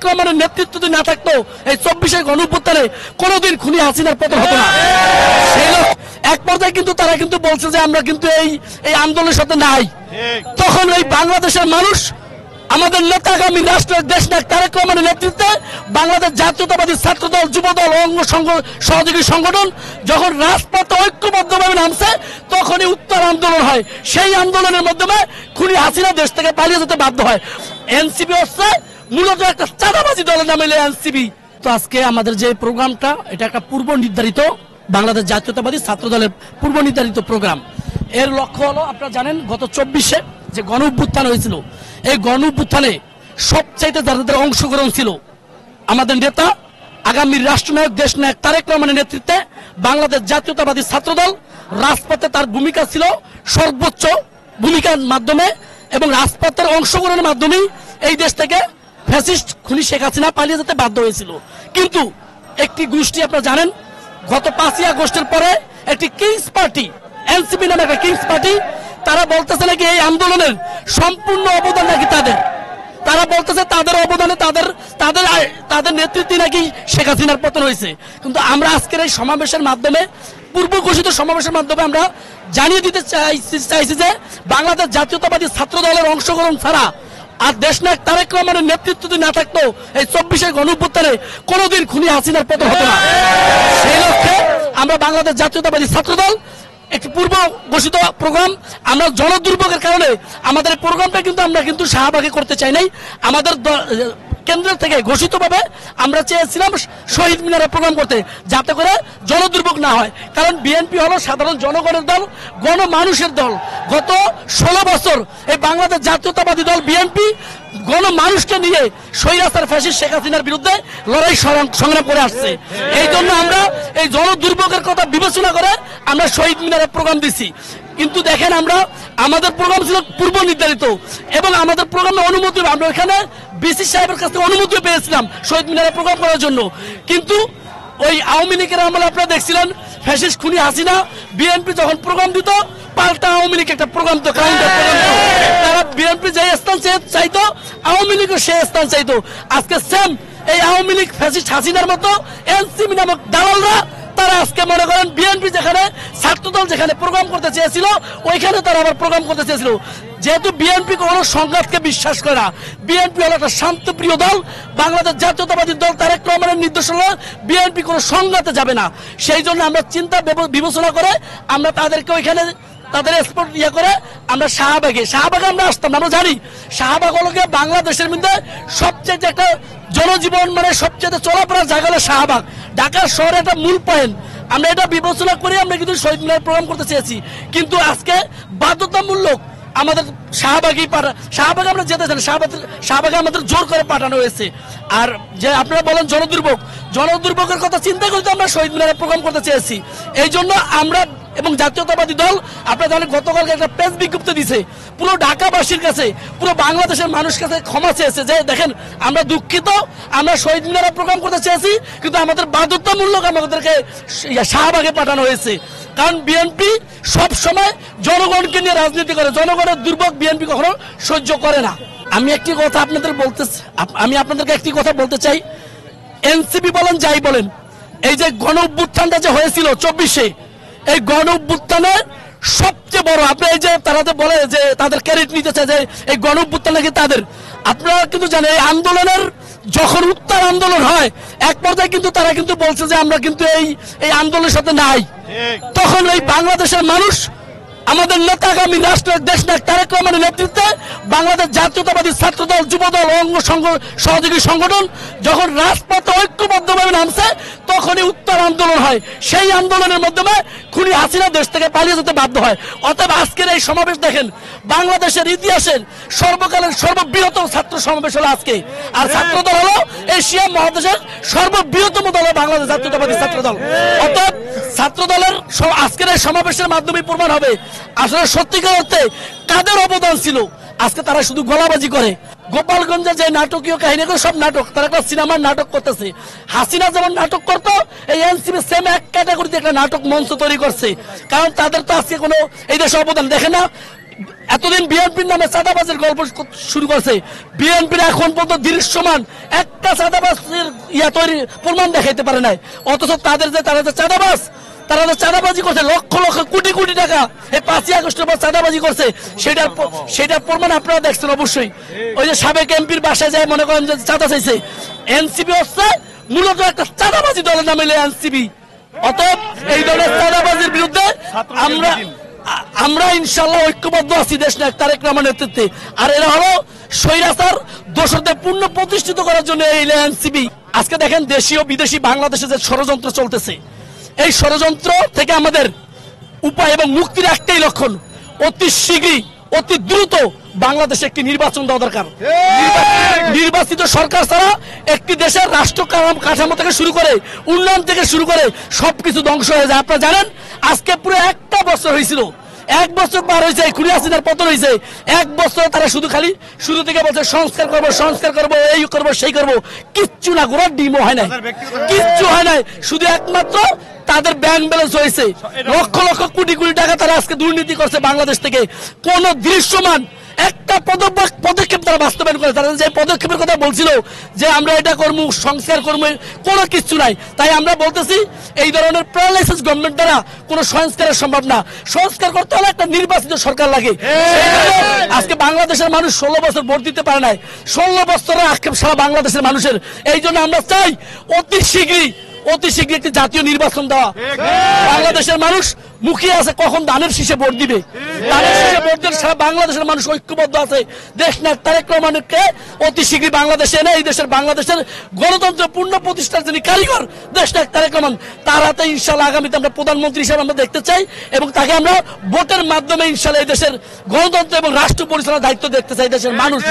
রহমানের নেতৃত্ব যদি না থাকতো এই 24-এর গণঅভ্যুত্থানে কোনোদিন খুনি হাসিনার পতন হতো না। সেই এক পর্যায়ে কিন্তু তারা কিন্তু বলছে যে আমরা কিন্তু এই আন্দোলনের সাথে নাই। তখন এই বাংলাদেশের মানুষ আমাদের নেতাগামী রাষ্ট্রের দেশনায়ক তারেক রহমানের নেতৃত্বে বাংলাদেশ জাতীয়তাবাদী ছাত্রদল, যুবদল, অঙ্গ সহযোগী সংগঠন যখন রাজপথে ঐক্যবদ্ধভাবে নামছে তখনই উত্তর আন্দোলন হয়। সেই আন্দোলনের মাধ্যমে খুনি হাসিনা দেশ থেকে পালিয়ে যেতে বাধ্য হয়। এনসিপি হচ্ছে মূলত একটা চাঁদাবাজি দলের নামে এনসিপি। তো আজকে আমাদের যে প্রোগ্রামটা এটা একটা পূর্ব নির্ধারিত বাংলাদেশ জাতীয়তাবাদী ছাত্রদলের পূর্ব নির্ধারিত প্রোগ্রাম। এর লক্ষ্য হলো আপনারা জানেন গত 24-এ যে গণ অভ্যুত্থান হয়েছিল এই গণ অভ্যুত্থানে সবচাইতে যাদের অংশগ্রহণ ছিল আমাদের নেতা আগামী রাষ্ট্রনায়ক দেশনায়ক তারেক রহমানের নেতৃত্বে বাংলাদেশ জাতীয়তাবাদী ছাত্রদল রাজপথে তার ভূমিকা ছিল সর্বোচ্চ ভূমিকার মাধ্যমে এবং রাজপথের অংশগ্রহণের মাধ্যমেই এই দেশ থেকে ফ্যাসিস্ট খুনি শেখ হাসিনা পালিয়ে যেতে বাধ্য হয়েছিল। কিন্তু একটি গোষ্ঠী আপনারা জানেন গত 5ই আগস্টের পরে একটি কিংস পার্টি এনসিপি নামে একটা কিংস পার্টি তারা বলতেছে নাকি এই আন্দোলনের সম্পূর্ণ অবদান নাকি তারা বলতেছে তাদের অবদানে তাদের নেতৃত্বে নাকি শেখ হাসিনার পতন হয়েছে। কিন্তু আমরা আজকের এই সমাবেশের মাধ্যমে পূর্ব ঘোষিত সমাবেশের মাধ্যমে আমরা জানিয়ে দিতে চাইছি যে বাংলাদেশ জাতীয়তাবাদী ছাত্র দলের অংশগ্রহণ ছাড়া আর দেশনায়ক তারেক রহমানের নেতৃত্ব যদি না থাকতো এই 24-এর গণঅভ্যুত্থানে কোনোদিন খুনি হাসিনার পতন হতো না। সেই লক্ষ্যে আমরা বাংলাদেশ জাতীয়তাবাদী ছাত্রদল একটি পূর্ব ঘোষিত প্রোগ্রাম আমরা জনদুর্ভোগের কারণে আমাদের প্রোগ্রামটা কিন্তু আমরা শাহবাগে করতে চাই নাই। আমাদের কেন্দ্র থেকে ঘোষিতভাবে আমরা চেয়েছিলাম শহীদ মিনারে প্রোগ্রাম করতে যাতে করে জনদুর্ভোগ না হয়। কারণ বিএনপি হলো সাধারণ জনগণের দল, গণমানুষের দল। গত 16 বছর এই বাংলাদেশ জাতীয়তাবাদী দল বিএনপি গণমানুষকে নিয়ে স্বৈরাচার ফ্যাসিস্ট শেখ হাসিনার বিরুদ্ধে লড়াই সংগ্রাম করে আসছে। এই জন্য আমরা এই জনদুর্ভোগের কথা বিবেচনা করে আমরা শহীদ মিনারে প্রোগ্রাম দিচ্ছি। কিন্তু দেখেন আমাদের প্রোগ্রাম ছিল পূর্ব নির্ধারিত এবং আমাদের প্রোগ্রামে অনুমতি আমরা এখানে বিসি সাহেবের কাছ থেকে অনুমতি পেয়েছিলাম শহীদ মিনারে প্রোগ্রাম করার জন্য। কিন্তু ওই আওয়ামী লীগের আমলে আপনারা দেখছিলেন ফ্যাসিস্ট খুনি হাসিনা বিএনপি যখন প্রোগ্রাম দিত পাল্টা আওয়ামী লীগ একটা প্রোগ্রাম তো তারা বিএনপি যে স্থান চাইতো আওয়ামী লীগও সেই স্থান চাইতো। আজকে সেম এই আওয়ামী লীগ ফ্যাসিস্ট হাসিনার মতো এনসিপি নামক দালালরা তারা আজকে মনে করেন বিএনপি যেখানে ছাত্রদল যেখানে প্রোগ্রাম করতে চেয়েছিল ওইখানে তারা আবার প্রোগ্রাম করতে চেয়েছিল। যেহেতু বিএনপি কোনো সংঘাতকে বিশ্বাস করে না, বিএনপি হলো একটা শান্তপ্রিয় দল, বাংলাদেশ জাতীয়তাবাদী দল তারেক রহমানের নির্দেশনা বিএনপি কোনো সংঘাতে যাবে না। সেই জন্য আমরা চিন্তা বিবেচনা করে আমরা তাদেরকে ওইখানে তাদের স্পট করে আমরা শাহবাগে আমরা আসতাম। আমরা জানি শাহবাগ হলো বাংলাদেশের মধ্যে সবচেয়ে একটা জনজীবন মানে সবচেয়ে চলাফেরার জায়গা হলো শাহবাগ, ঢাকার শহরে একটা মূল পয়েন্ট। আমরা এটা বিবেচনা করে আমরা কিন্তু শহীদ মিনার প্রোগ্রাম করতে চেয়েছি। কিন্তু আজকে বাধ্যতামূলক আমাদের শাহবাগে আমরা যেতে চাই, শাহবাগে আমাদের জোর করে পাঠানো হয়েছে। আর যে আপনারা বলেন জনদুর্ভোগের কথা চিন্তা করে আমরা শহীদ মিনারে প্রোগ্রাম করতে চেয়েছি। এই জন্য আমরা এবং জাতীয়তাবাদী দল আপনারা জানেন গতকালকে একটা প্রেস বিজ্ঞপ্তি দিছে পুরো ঢাকাবাসীর কাছে, পুরো বাংলাদেশের মানুষের কাছে ক্ষমা চেয়েছে যে দেখেন আমরা দুঃখিত, আমরা শহীদ মিনারে প্রোগ্রাম করতে চেয়েছি কিন্তু আমাদের বাধ্যতামূলক আমাদেরকে শাহবাগে পাঠানো হয়েছে। কারণ বিএনপি সব সময় জনগণকে নিয়ে রাজনীতি করে, জনগণের দুর্ভোগ বিএনপি কখনো সহ্য করে না। আমি আপনাদেরকে একটি কথা বলতে চাই, এনসিপি বলেন যাই বলেন এই যে গণ অভ্যুত্থানটা যে হয়েছিল 24-এ এই গণ অভ্যুত্থানের সবচেয়ে বড় আপনি এই যে তারা বলে যে তাদের ক্রেডিট নিতে চায় যে এই গণ অভ্যুত্থান নাকি তাদের, আপনারা কিন্তু জানেন এই আন্দোলনের যখন উত্তর আন্দোলন হয় এক পর্যায়ে কিন্তু তারা কিন্তু বলছে যে আমরা কিন্তু এই আন্দোলনের সাথে নাই। তখন এই বাংলাদেশের মানুষ আমাদের নেতাগামী রাষ্ট্রের দেশনায়ক তারেক রহমানের নেতৃত্বে বাংলাদেশ জাতীয়তাবাদী ছাত্রদল, যুবদল, অঙ্গ সহযোগী সংগঠন যখন রাজপথে ঐক্যবদ্ধভাবে নামছে তখনই উত্তর আন্দোলন হয়। সেই আন্দোলনের মাধ্যমে খুনি হাসিনা দেশ থেকে পালিয়ে যেতে বাধ্য হয়। অতএব আজকের এই সমাবেশ দেখেন বাংলাদেশের ইতিহাসের সর্বকালের সর্ববৃহত্তম ছাত্র সমাবেশ হলো আজকে। আর ছাত্রদল হলো এশিয়া মহাদেশের সর্ববৃহত্তম দল বাংলাদেশ জাতীয়তাবাদী ছাত্রদল। অতএব ছাত্রদলের আজকের এই সমাবেশের মাধ্যমে প্রমাণ হবে আসলে সত্যিকার অর্থে কাদের অবদান ছিল। আজকে তারা শুধু গলাবাজি করে, গোপালগঞ্জের যে নাটকীয় কাহিনী করে সব নাটক, তারা একটা সিনেমার নাটক করতেছে। হাসিনা যেমন নাটক করতো এই এনসিপি সেম এক ক্যাটাগরিতে একটা নাটক মঞ্চ তৈরি করছে। কারণ তাদের তো আজকে কোনো এই দেশে অবদান দেখে না। এতদিন বিএনপির নামে চাঁদাবাজের গল্প শুরু করছে, বিএনপির এখন পর্যন্ত দৃশ্যমান একটা চাঁদাবাজের তৈরি প্রমাণ দেখাইতে পারে নাই। অথচ তারা যে চাঁদাবাজ, তারা যে চাঁদাবাজি করছে লক্ষ লক্ষ কোটি কোটি টাকা এই 5ই আগস্টের পর চাঁদাবাজি করছে, সেটার প্রমাণ আপনারা দেখছেন অবশ্যই। ওই যে সাবেক এমপির বাসায় যায় মনে করেন যে চাঁদা চাইছে, এনসিপি হচ্ছে মূলত একটা চাঁদাবাজি দলের নামে এনসিপি। অতএব এই দলের চাঁদাবাজির বিরুদ্ধে আমরা ইনশাল্লাহ ঐক্যবদ্ধ আছি দেশ নায়ক তারেক রহমানের নেতৃত্বে। আর এরা হলো স্বৈরাচার দোষরদের পূর্ণ প্রতিষ্ঠিত করার জন্য এই এনসিপি। আজকে দেখেন দেশীয় বিদেশি বাংলাদেশে যে ষড়যন্ত্র চলতেছে, এই ষড়যন্ত্র থেকে আমাদের উপায় এবং মুক্তির একটাই লক্ষণ, অতি শীঘ্রই অতি দ্রুত বাংলাদেশে একটি নির্বাচন দেওয়া দরকার। নির্বাচিত সরকার ছাড়া একটি দেশের রাষ্ট্র কাঠামো থেকে শুরু করে উন্নয়ন থেকে শুরু করে সবকিছু ধ্বংস হয়ে যায়। আপনারা জানেন আজকে পুরো একটা বছর হয়েছিল, 1 বছর পার হয়েছে, খুনি হাসিনার পতন হয়েছে। 1 বছর তারা শুরু থেকে বলছে সংস্কার করবো, এই করবো সেই করবো, কিচ্ছু না, গোড়ার ডিমও হয় নাই, কিচ্ছু হয় নাই। শুধু একমাত্র তাদের ব্যাংক ব্যালেন্স হয়েছে, লক্ষ লক্ষ কোটি কোটি টাকা তারা আজকে দুর্নীতি করছে বাংলাদেশ থেকে। কোন দৃশ্যমান একটা পদক্ষেপ তারা বাস্তবায়ন করে, তারা যে পদক্ষেপের কথা বলছিল যে আমরা এটা করবো, সংস্কার করবো, কোনো কিছু নাই। তাই আমরা বলতেছি এই ধরনের প্যারালাইসিস গভর্নমেন্ট দ্বারা কোনো সংস্কারের সম্ভব না। সংস্কার করতে হলে একটা নির্বাচিত সরকার লাগে। আজকে বাংলাদেশের মানুষ 16 বছর ভোট দিতে পারে নাই, 16 বছরের আক্ষেপ সারা বাংলাদেশের মানুষের। এই জন্য আমরা চাই অতি শীঘ্রই একটি জাতীয় নির্বাচন দেওয়া। বাংলাদেশের মানুষ মুখিয়ে আছে কখন ধানের শীষে ভোট দিবে, ধানের শীষে ভোট দিলে সারা বাংলাদেশের মানুষ ঐক্যবদ্ধ আছে। দেশ নায়ক তারেক রহমানকে অতি শীঘ্রই বাংলাদেশে এনে এই বাংলাদেশের গণতন্ত্র পূর্ণ প্রতিষ্ঠার যিনি কারিগর দেশ নায়ক তারেক রহমান, তার হাতে ইনশাল্লাহ আগামীতে আমরা প্রধানমন্ত্রী হিসেবে আমরা দেখতে চাই এবং তাকে আমরা ভোটের মাধ্যমে ইনশাল্লাহ এই দেশের গণতন্ত্র এবং রাষ্ট্র পরিচালনার দায়িত্ব দেখতে চাই দেশের মানুষ।